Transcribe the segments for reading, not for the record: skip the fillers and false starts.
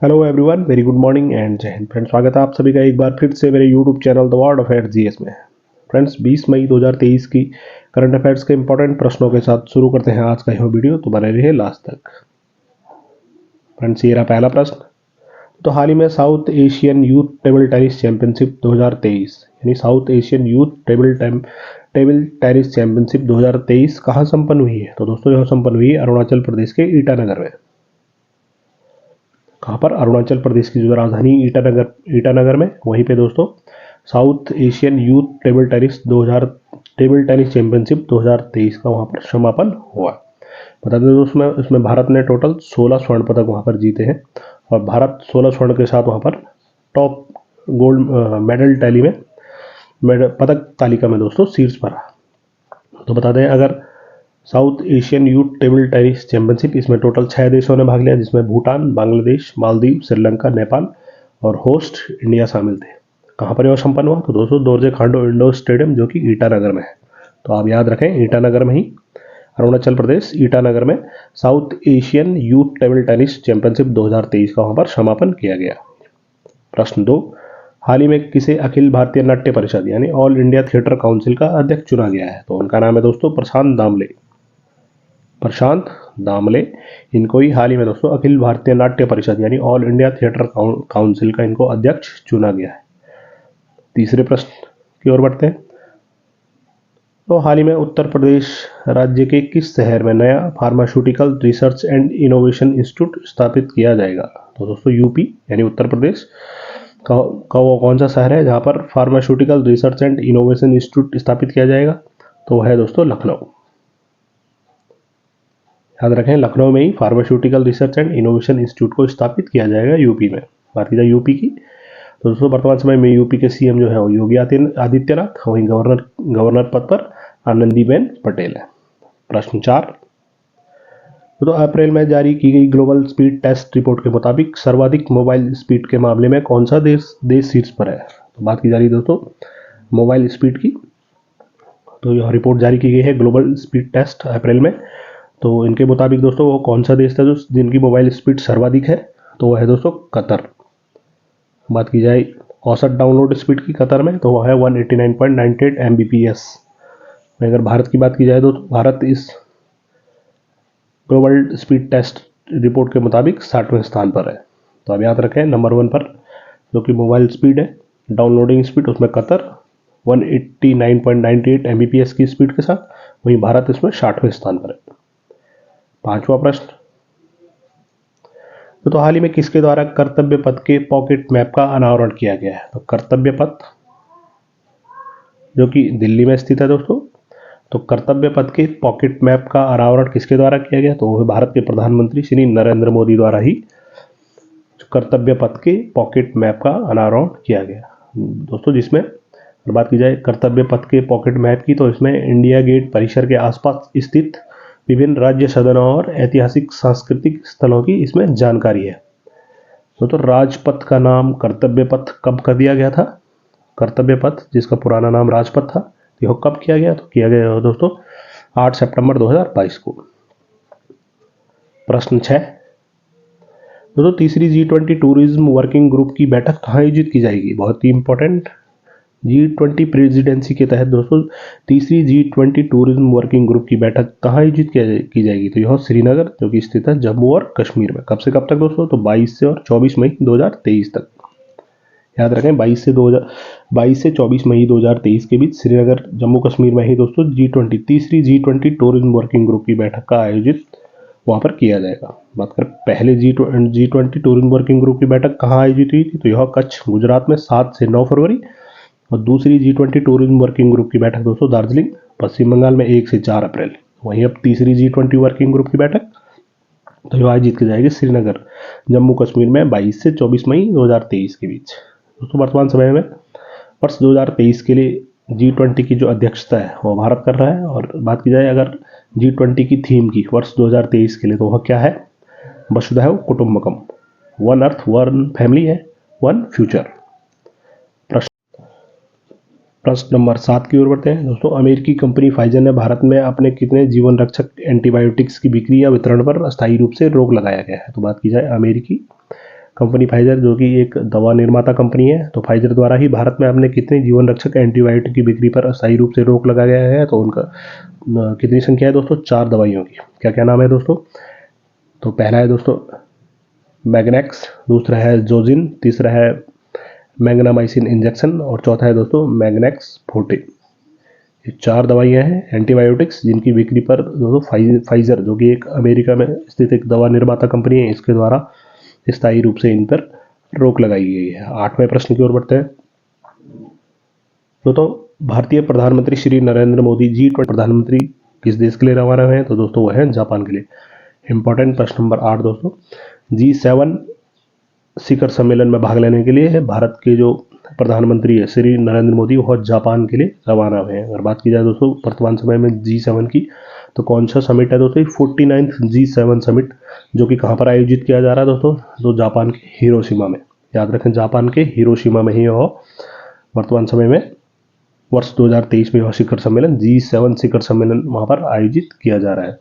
Hello everyone, very good morning and जय Hind. Friends, स्वागत है आप सभी का एक बार फिर से मेरे YouTube channel the world affairs GS में। फ्रेंड्स, 20 मई 2023 की करंट अफेयर्स के इंपॉर्टेंट प्रश्नों के साथ शुरू करते हैं आज का यह वीडियो, तो बने रहिए लास्ट तक। फ्रेंड्स, ये रहा पहला प्रश्न। तो हाल ही में south Asian youth table tennis championship 2023 यानी south Asian youth table tennis championship 2023 कहाँ संपन्न हुई है? तो दोस्तों, यह संपन्न हुई है अरुणाचल प्रदेश के ईटानगर में। कहाँ पर? अरुणाचल प्रदेश की जो राजधानी ईटानगर में, वहीं पे दोस्तों south Asian youth table tennis championship 2023 का वहाँ पर समापन हुआ। बता दें दोस्तों, इसमें भारत ने टोटल 16 स्वर्ण पदक वहाँ पर जीते हैं और भारत 16 स्वर्ण के साथ वहाँ पर टॉप गोल्ड मेडल टैली में पदक तालिका में दोस्तों शीर्ष पर रहा। तो बता दें, अगर south Asian youth table tennis championship, इसमें टोटल 6 देशों ने भाग लिया, जिसमें भूटान, बांग्लादेश, मालदीव, श्रीलंका, नेपाल और होस्ट इंडिया शामिल थे। कहाँ पर यह संपन्न हुआ? तो दोस्तों दोरजे खांडो इंडोर स्टेडियम, जो कि ईटानगर में है। तो आप याद रखें, ईटानगर में ही, अरुणाचल प्रदेश ईटानगर में south Asian youth table tennis championship 2023 का वहाँ पर समापन किया गया। प्रश्न 2, हाल ही में किसे अखिल भारतीय नाट्य परिषद यानी ऑल इंडिया थिएटर काउंसिल का अध्यक्ष चुना गया है? तो उनका नाम है दोस्तों प्रशांत दामले। इनको ही हाल ही में दोस्तों अखिल भारतीय नाट्य परिषद यानी ऑल इंडिया थिएटर काउंसिल का इनको अध्यक्ष चुना गया है। तीसरे प्रश्न की ओर बढ़ते हैं। तो हाल ही में उत्तर प्रदेश राज्य के किस शहर में नया pharmaceutical research and innovation institute स्थापित किया जाएगा? तो दोस्तों यूपी यानी उत्तर प्रदेश का वो कौन सा शहर है जहां पर pharmaceutical research and innovation institute स्थापित किया जाएगा? तो वह है दोस्तों लखनऊ। याद रखें, लखनऊ में ही pharmaceutical research and innovation institute को स्थापित किया जाएगा यूपी में। बात की जाए यूपी की, तो दोस्तों वर्तमान समय में यूपी के सीएम जो है वो योगी आदित्यनाथ, वहीं गवर्नर पद पर आनंदीबेन पटेल है। प्रश्न 4, तो अप्रैल में जारी की गई ग्लोबल स्पीड टेस्ट रिपोर्ट के मुताबिक सर्वाधिक मोबाइल स्पीड के मामले में कौन सा देश शीर्ष पर है? तो बात की जा रही है दोस्तों मोबाइल स्पीड की। तो यह रिपोर्ट जारी की गई है ग्लोबल स्पीड टेस्ट अप्रैल में। तो इनके मुताबिक दोस्तों वो कौन सा देश था जो जिनकी मोबाइल स्पीड सर्वाधिक है? तो वह है दोस्तों कतर। बात की जाए औसत डाउनलोड स्पीड की कतर में, तो वह है 189.98 Mbps। अगर भारत की बात की जाए तो भारत इस ग्लोबल स्पीड टेस्ट रिपोर्ट के मुताबिक 60वें स्थान पर है। तो अब याद रखें, नंबर 1 पर जो कि मोबाइल स्पीड है, डाउनलोडिंग स्पीड, उसमें कतर 189.98 Mbps की स्पीड के साथ, वहीं भारत इसमें 60वें स्थान पर है। पांचवा प्रश्न, तो हाल ही में किसके द्वारा कर्तव्य पथ के पॉकेट मैप का अनावरण किया गया है? तो कर्तव्य पथ जो कि दिल्ली में स्थित है दोस्तों, तो कर्तव्य पथ के पॉकेट मैप का अनावरण किसके द्वारा किया गया? तो वह भारत के प्रधानमंत्री श्री नरेंद्र मोदी द्वारा ही कर्तव्य पथ के पॉकेट मैप का अनावरण किया गया दोस्तों। जिसमें अगर बात की जाए कर्तव्य पथ के पॉकेट मैप की, तो इसमें इंडिया गेट परिसर के आसपास स्थित विभिन्न राज्य सदनों और ऐतिहासिक सांस्कृतिक स्थलों की इसमें जानकारी है। तो राजपथ का नाम कर्तव्य पथ कब कर दिया गया था? कर्तव्य पथ जिसका पुराना नाम राजपथ था, यह कब किया गया? तो किया गया दोस्तों 8 सितंबर 2022 को। प्रश्न 6, दोस्तों तीसरी G20 टूरिज्म वर्किंग ग्रुप की बैठक कहाँ आयोजित की जाएगी? बहुत ही इंपॉर्टेंट, G20 प्रेसिडेंसी के तहत दोस्तों तीसरी G20 टूरिज्म वर्किंग ग्रुप की बैठक कहाँ आयोजित की जाएगी? तो यह श्रीनगर, जो कि स्थित है जम्मू और कश्मीर में। कब से कब तक दोस्तों? तो 22 से और 24 मई 2023 तक। याद रखें, 22 से 24 मई 2023 के बीच श्रीनगर जम्मू कश्मीर में ही दोस्तों तीसरी G20 टूरिज्म वर्किंग ग्रुप की बैठक का आयोजित वहाँ पर किया जाएगा। बात करें पहले G20 टूरिज्म वर्किंग ग्रुप की बैठक कहाँ आयोजित हुई थी? तो यह कच्छ गुजरात में 7 से 9 फरवरी, और दूसरी G20 टूरिज्म वर्किंग ग्रुप की बैठक दोस्तों दार्जिलिंग पश्चिम बंगाल में 1 से 4 अप्रैल। वहीं अब तीसरी G20 वर्किंग ग्रुप की बैठक तो यह आयोजित की जाएगी श्रीनगर जम्मू कश्मीर में 22 से 24 मई 2023 के बीच। दोस्तों वर्तमान समय में वर्ष 2023 के लिए G20 की जो अध्यक्षता है वो भारत कर रहा है। और बात की जाए अगर G20 की थीम की वर्ष 2023 के लिए, तो वह क्या है? वसुधैव कुटुंबकम, वन अर्थ वन फैमिली है, वन फ्यूचर। प्रश्न नंबर 7 की ओर बढ़ते हैं दोस्तों। अमेरिकी कंपनी फाइजर ने भारत में अपने कितने जीवन रक्षक एंटीबायोटिक्स की बिक्री या वितरण पर अस्थायी रूप से रोक लगाया गया है? तो बात की जाए अमेरिकी कंपनी फाइजर जो कि एक दवा निर्माता कंपनी है, तो फाइजर द्वारा ही भारत में अपने कितने जीवन रक्षक एंटीबायोटिक की बिक्री पर अस्थायी रूप से रोक लगा गया है, तो उनका कितनी संख्या है दोस्तों? 4 दवाइयों की। क्या क्या नाम है दोस्तों? तो पहला है दोस्तों मैग्नेक्स, दूसरा है जोजिन, तीसरा है मैग्नामाइसिन इंजेक्शन और चौथा है दोस्तों मैग्नेक्स फोर्टे। ये 4 दवाइयाँ हैं एंटीबायोटिक्स जिनकी बिक्री पर दोस्तों फाइजर जो कि एक अमेरिका में स्थित एक दवा निर्माता कंपनी है, इसके द्वारा स्थायी रूप से इन पर रोक लगाई गई है। 8वें प्रश्न की ओर बढ़ते हैं। तो भारतीय प्रधानमंत्री श्री नरेंद्र मोदी G20 प्रधानमंत्री किस देश के लिए रवाना हुए हैं? तो दोस्तों वह है जापान के लिए। इंपॉर्टेंट प्रश्न नंबर 8 दोस्तों, G7 शिखर सम्मेलन में भाग लेने के लिए भारत के जो प्रधानमंत्री है श्री नरेंद्र मोदी वह जापान के लिए रवाना हुए हैं। अगर बात की जाए दोस्तों वर्तमान समय में G7 की, तो कौन सा समिट है दोस्तों? 49th G7 समिट, जो कि कहाँ पर आयोजित किया जा रहा है दोस्तों? तो जापान के हिरोशिमा में। याद रखें, जापान के हिरोशिमा में ही यह वर्तमान समय में वर्ष 2023 में यह शिखर सम्मेलन G7 शिखर सम्मेलन वहाँ पर आयोजित किया जा रहा है।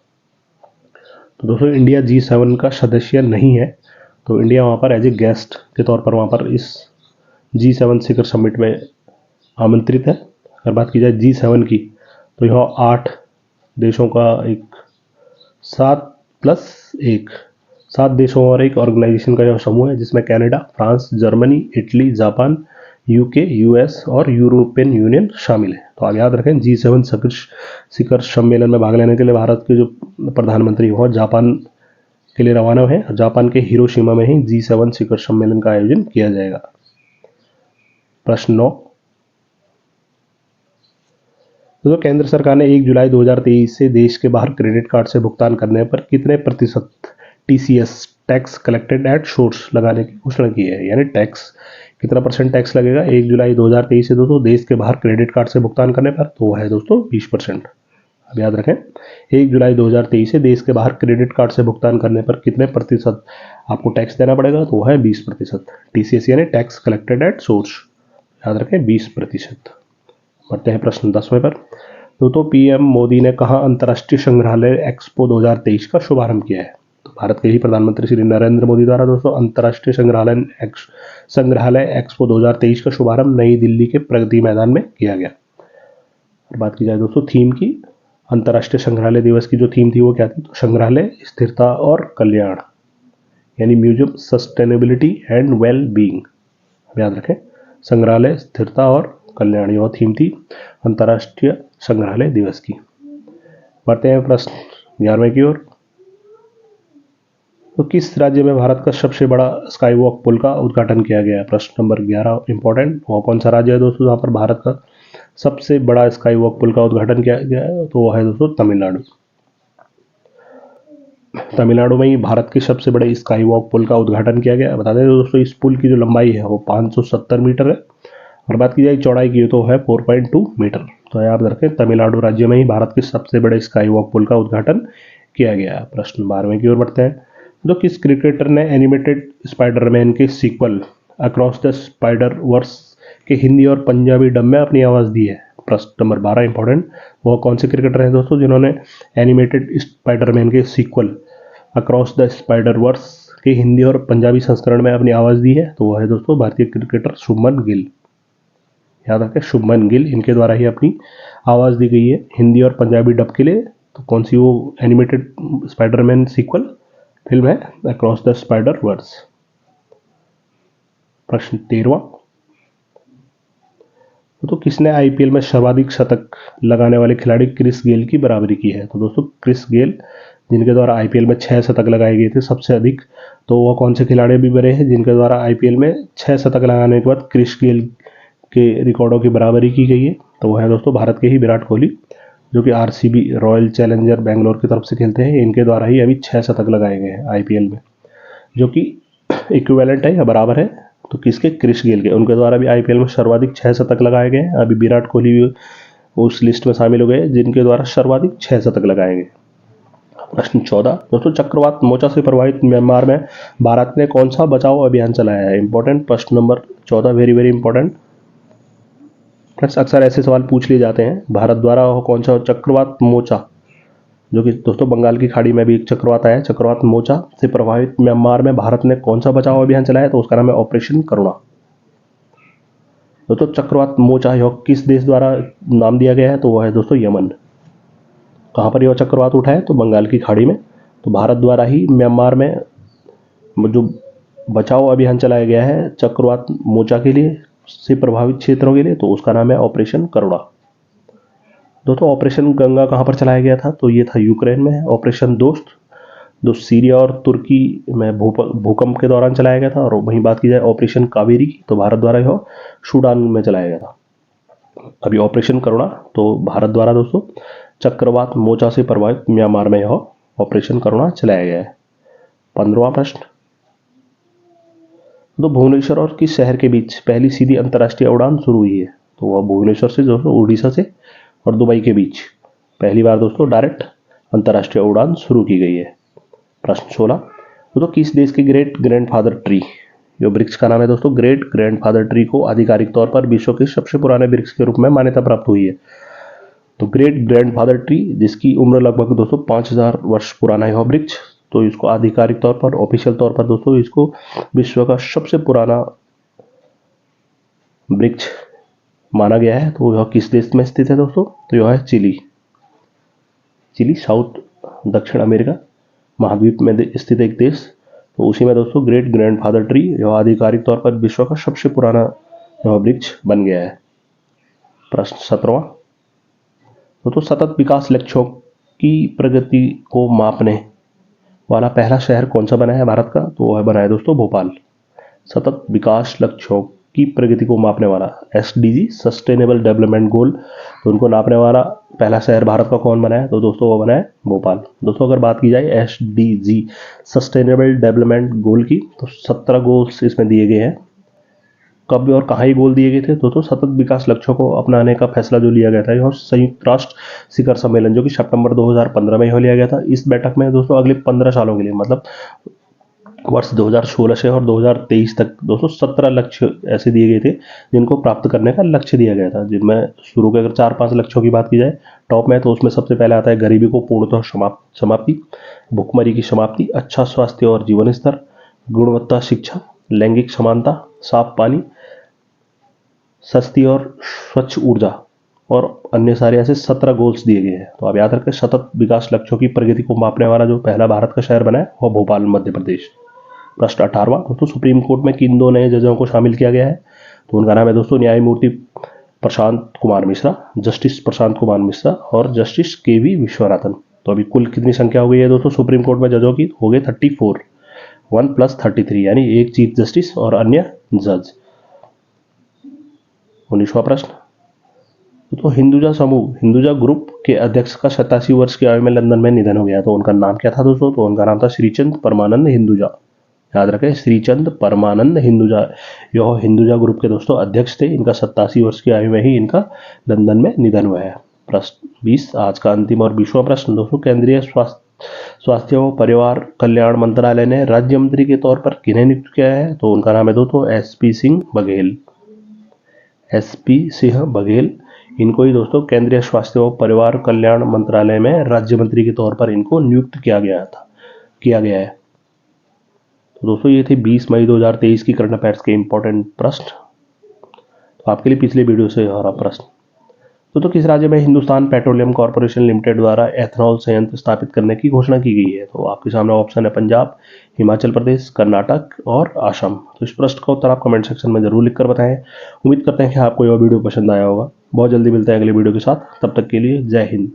तो दोस्तों इंडिया G7 का सदस्य नहीं है, तो इंडिया वहाँ पर एज ए गेस्ट के तौर पर वहाँ पर इस G7 शिखर समिट में आमंत्रित है। अगर बात की जाए G7 की, तो यह 8 देशों का एक 7 देशों और एक ऑर्गेनाइजेशन का यह समूह है, जिसमें Canada, France, Germany, Italy, Japan, UK, US और यूरोपियन यूनियन शामिल है। तो आप याद रखें, G7 शिखर सम्मेलन में भाग लेने के लिए भारत के जो प्रधानमंत्री वह जापान के लिए रवाना है। जापान के हिरोशिमा में ही G7 शिखर सम्मेलन का आयोजन किया जाएगा। प्रश्न 9, तो केंद्र सरकार ने 1 जुलाई 2023 से देश के बाहर क्रेडिट कार्ड से भुगतान करने पर कितने प्रतिशत TCS tax collected at source लगाने की घोषणा की है? यानी टैक्स कितना % टैक्स लगेगा 1 जुलाई 2023 से दोस्तों देश के बाहर क्रेडिट कार्ड से भुगतान करने पर? तो वह है दोस्तों 20%। अब याद रखें, 1 जुलाई 2023 से देश के बाहर क्रेडिट कार्ड से भुगतान करने पर कितने प्रतिशत आपको टैक्स देना पड़ेगा? तो वह है 20%। TCS यानी टैक्स कलेक्टेड एट सोर्स, याद रखें 20%। बढ़ते हैं प्रश्न 10वें पर। तो PM मोदी ने कहाँ अंतर्राष्ट्रीय संग्रहालय एक्सपो 2023 का शुभारंभ किया है? तो भारत के ही प्रधानमंत्री श्री नरेंद्र मोदी द्वारा दोस्तों अंतर्राष्ट्रीय संग्रहालय एक्सपो 2023 का शुभारंभ नई दिल्ली के प्रगति मैदान में किया गया। बात की जाए दोस्तों थीम की, अंतर्राष्ट्रीय संग्रहालय दिवस की जो थीम थी वो क्या थी? तो संग्रहालय, स्थिरता और कल्याण, यानी museum sustainability and well being. याद रखें, संग्रहालय, स्थिरता और कल्याण, यह थीम थी अंतर्राष्ट्रीय संग्रहालय दिवस की। बढ़ते हैं प्रश्न 11वें की ओर। तो किस राज्य में भारत का सबसे बड़ा स्काई वॉक पुल का उद्घाटन किया गया है? प्रश्न नंबर 11 इंपॉर्टेंट। वह कौन सा राज्य है दोस्तों जहाँ पर भारत का सबसे बड़ा स्काई वॉक पुल का उद्घाटन किया गया है? तो वह है दोस्तों तमिलनाडु। तमिलनाडु में ही भारत के सबसे बड़े स्काई वॉक पुल का उद्घाटन किया गया। बता दें दोस्तों इस पुल की जो लंबाई है वो 570 मीटर है, और बात की जाए चौड़ाई की तो है 4.2 मीटर। तो याद रखें, तमिलनाडु राज्य में ही भारत के सबसे बड़े स्काई वॉक पुल का उद्घाटन किया गया। प्रश्न 12वें की ओर बढ़ते हैं। तो किस क्रिकेटर ने एनिमेटेड स्पाइडरमैन के sequel across the Spider Verse के हिंदी और पंजाबी डब में अपनी आवाज़ दी है? प्रश्न नंबर 12 इंपॉर्टेंट। वो कौन से क्रिकेटर हैं दोस्तों जिन्होंने एनिमेटेड स्पाइडरमैन के sequel across the Spider Verse के हिंदी और पंजाबी संस्करण में अपनी आवाज़ दी है? तो वह है दोस्तों भारतीय क्रिकेटर शुभमन गिल। याद रखें, शुभमन गिल, इनके द्वारा ही अपनी आवाज़ दी गई है हिंदी और पंजाबी डब के लिए। तो कौन सी वो एनिमेटेड स्पाइडरमैन सीक्वल फिल्म है? Across the Spider Verse. प्रश्न 13वां। तो किसने IPL में सर्वाधिक शतक लगाने वाले खिलाड़ी क्रिस गेल की बराबरी की है? तो दोस्तों क्रिस गेल, जिनके द्वारा IPL में 6 शतक लगाए गए थे सबसे अधिक, तो वह कौन से खिलाड़ी भी बने हैं जिनके द्वारा IPL में 6 शतक लगाने के बाद क्रिस गेल के रिकॉर्डों की बराबरी की गई है? तो वह है दोस्तों भारत के ही विराट कोहली, जो कि RCB रॉयल चैलेंजर बेंगलोर की तरफ से खेलते हैं। इनके द्वारा ही अभी 6 शतक लगाए गए हैं IPL में, जो कि इक्विवेलेंट है या बराबर है तो किसके? क्रिस गेल के। उनके द्वारा भी IPL में सर्वाधिक 6 शतक लगाए गए हैं। अभी विराट कोहली भी उस लिस्ट में शामिल हो गए जिनके द्वारा सर्वाधिक 6 शतक लगाए गए। प्रश्न 14। दोस्तों चक्रवात मोचा से प्रभावित म्यांमार में भारत ने कौन सा बचाव अभियान चलाया है? इंपॉर्टेंट। प्रश्न number 14 very very important. Friends अक्सर ऐसे सवाल पूछ लिए जाते हैं, भारत द्वारा कौन सा चक्रवात मोचा जो कि दोस्तों बंगाल की खाड़ी में भी एक चक्रवात आया। चक्रवात मोचा से प्रभावित म्यांमार में भारत ने कौन सा बचाव अभियान चलाया? तो उसका नाम है ऑपरेशन करुणा। दोस्तों चक्रवात मोचा यह किस देश द्वारा नाम दिया गया है? तो वह है दोस्तों यमन। कहाँ पर यह चक्रवात उठा है? तो बंगाल की खाड़ी में। तो भारत द्वारा ही म्यांमार में जो बचाव अभियान चलाया गया है चक्रवात मोचा के लिए से प्रभावित क्षेत्रों के लिए, तो उसका नाम है ऑपरेशन करुणा। दोस्तों ऑपरेशन गंगा कहाँ पर चलाया गया था? तो ये था यूक्रेन में। ऑपरेशन दोस्त जो सीरिया और तुर्की में भूकंप के दौरान चलाया गया था। और वहीं बात की जाए ऑपरेशन कावेरी की, तो भारत द्वारा यह सूडान में चलाया गया था। अभी ऑपरेशन करुणा तो भारत द्वारा दोस्तों चक्रवात मोचा से प्रभावित म्यांमार में यह ऑपरेशन करुणा चलाया गया है। 15वां प्रश्न, तो भुवनेश्वर और किस शहर के बीच पहली सीधी अंतर्राष्ट्रीय उड़ान शुरू हुई है? तो वह भुवनेश्वर से दोस्तों उड़ीसा से और दुबई के बीच पहली बार दोस्तों डायरेक्ट अंतर्राष्ट्रीय उड़ान शुरू की गई है। प्रश्न 16, तो किस देश के ग्रेट ग्रैंडफादर ट्री, जो वृक्ष का नाम है दोस्तों ग्रेट ग्रैंडफादर ट्री, को आधिकारिक तौर पर विश्व के सबसे पुराने वृक्ष के रूप में मान्यता प्राप्त हुई है? तो ग्रेट ग्रैंडफादर ट्री जिसकी उम्र लगभग दोस्तों 5000 वर्ष पुराना है वह वृक्ष, तो इसको आधिकारिक तौर पर ऑफिशियल तौर पर दोस्तों इसको विश्व का सबसे पुराना वृक्ष माना गया है। तो यह किस देश में स्थित है दोस्तों? तो यह है चिली साउथ दक्षिण अमेरिका महाद्वीप में स्थित एक देश। तो उसी में दोस्तों ग्रेट ग्रैंडफादर ट्री यह आधिकारिक तौर पर विश्व का सबसे पुराना यह वृक्ष बन गया है। प्रश्न 17वां, तो सतत विकास लक्ष्यों की प्रगति को मापने वाला पहला शहर कौन सा बना है भारत का? तो वह बना है दोस्तों भोपाल। सतत विकास लक्ष्यों की प्रगति को मापने वाला SDG सस्टेनेबल डेवलपमेंट गोल, तो उनको नापने वाला पहला शहर भारत का कौन बना है? तो दोस्तों वो बना है भोपाल। दोस्तों अगर बात की जाए SDG सस्टेनेबल डेवलपमेंट गोल की, तो 17 गोल्स इसमें दिए गए हैं। कब और कहाँ ही गोल दिए गए थे? दोस्तों सतत विकास लक्ष्यों को अपनाने का फैसला जो लिया गया था यह संयुक्त राष्ट्र शिखर सम्मेलन जो कि सितंबर 2015 में यह लिया गया था। इस बैठक में दोस्तों अगले 15 सालों के लिए मतलब वर्ष 2016 से और 2023 तक दोस्तों 17 लक्ष्य ऐसे दिए गए थे जिनको प्राप्त करने का लक्ष्य दिया गया था, जिनमें शुरू के अगर 4-5 लक्ष्यों की बात की जाए टॉप में, तो उसमें सबसे पहले आता है गरीबी को पूर्णतः समाप्ति, भुखमरी की समाप्ति, अच्छा स्वास्थ्य और जीवन स्तर, गुणवत्ता शिक्षा, लैंगिक समानता, साफ पानी, सस्ती और स्वच्छ ऊर्जा और अन्य सारे ऐसे 17 गोल्स दिए गए हैं। तो आप याद रखें सतत विकास लक्ष्यों की प्रगति को मापने वाला जो पहला भारत का शहर बना है वह भोपाल मध्य प्रदेश। प्रश्न 18वां, दोस्तों सुप्रीम कोर्ट में किन 2 नए जजों को शामिल किया गया है? तो उनका नाम है दोस्तों न्यायमूर्ति प्रशांत कुमार मिश्रा, जस्टिस प्रशांत कुमार मिश्रा और जस्टिस KV विश्वनाथन। तो अभी कुल कितनी संख्या हो गई है दोस्तों सुप्रीम कोर्ट में जजों की? हो गए 34, 1 + 33 यानी एक चीफ जस्टिस और अन्य जज। 19वां प्रश्न, तो हिंदुजा समूह हिंदुजा ग्रुप के अध्यक्ष का 87 वर्ष की आयु में लंदन में निधन हो गया। तो उनका नाम क्या था दोस्तों? तो उनका नाम था श्रीचंद परमानंद हिंदुजा। याद रखें श्रीचंद परमानंद हिंदुजा, यह हिंदुजा ग्रुप के दोस्तों अध्यक्ष थे। इनका 87 वर्ष की आयु में ही इनका लंदन में निधन हुआ है। प्रश्न 20, आज का अंतिम और 20वां प्रश्न दोस्तों, केंद्रीय स्वास्थ्य व परिवार कल्याण मंत्रालय ने राज्य मंत्री के तौर पर किन्हें नियुक्त किया है? तो उनका नाम है दोस्तों SP सिंह बघेल। इनको ही दोस्तों केंद्रीय स्वास्थ्य व परिवार कल्याण मंत्रालय में राज्य मंत्री के तौर पर इनको नियुक्त किया गया है। तो दोस्तों ये थे 20 मई 2023 की करंट अफेयर्स के इंपॉर्टेंट प्रश्न। तो आपके लिए पिछले वीडियो से हमारा प्रश्न, तो किस राज्य में हिंदुस्तान पेट्रोलियम कॉर्पोरेशन लिमिटेड द्वारा एथेनॉल संयंत्र स्थापित करने की घोषणा की गई है? तो आपके सामने ऑप्शन है पंजाब, हिमाचल प्रदेश, कर्नाटक और असम। तो इस प्रश्न का उत्तर आप कमेंट सेक्शन में जरूर लिखकर बताएं। उम्मीद करते हैं कि आपको यह वीडियो पसंद आया होगा। बहुत जल्दी मिलते हैं अगले वीडियो के साथ, तब तक के लिए जय हिंद।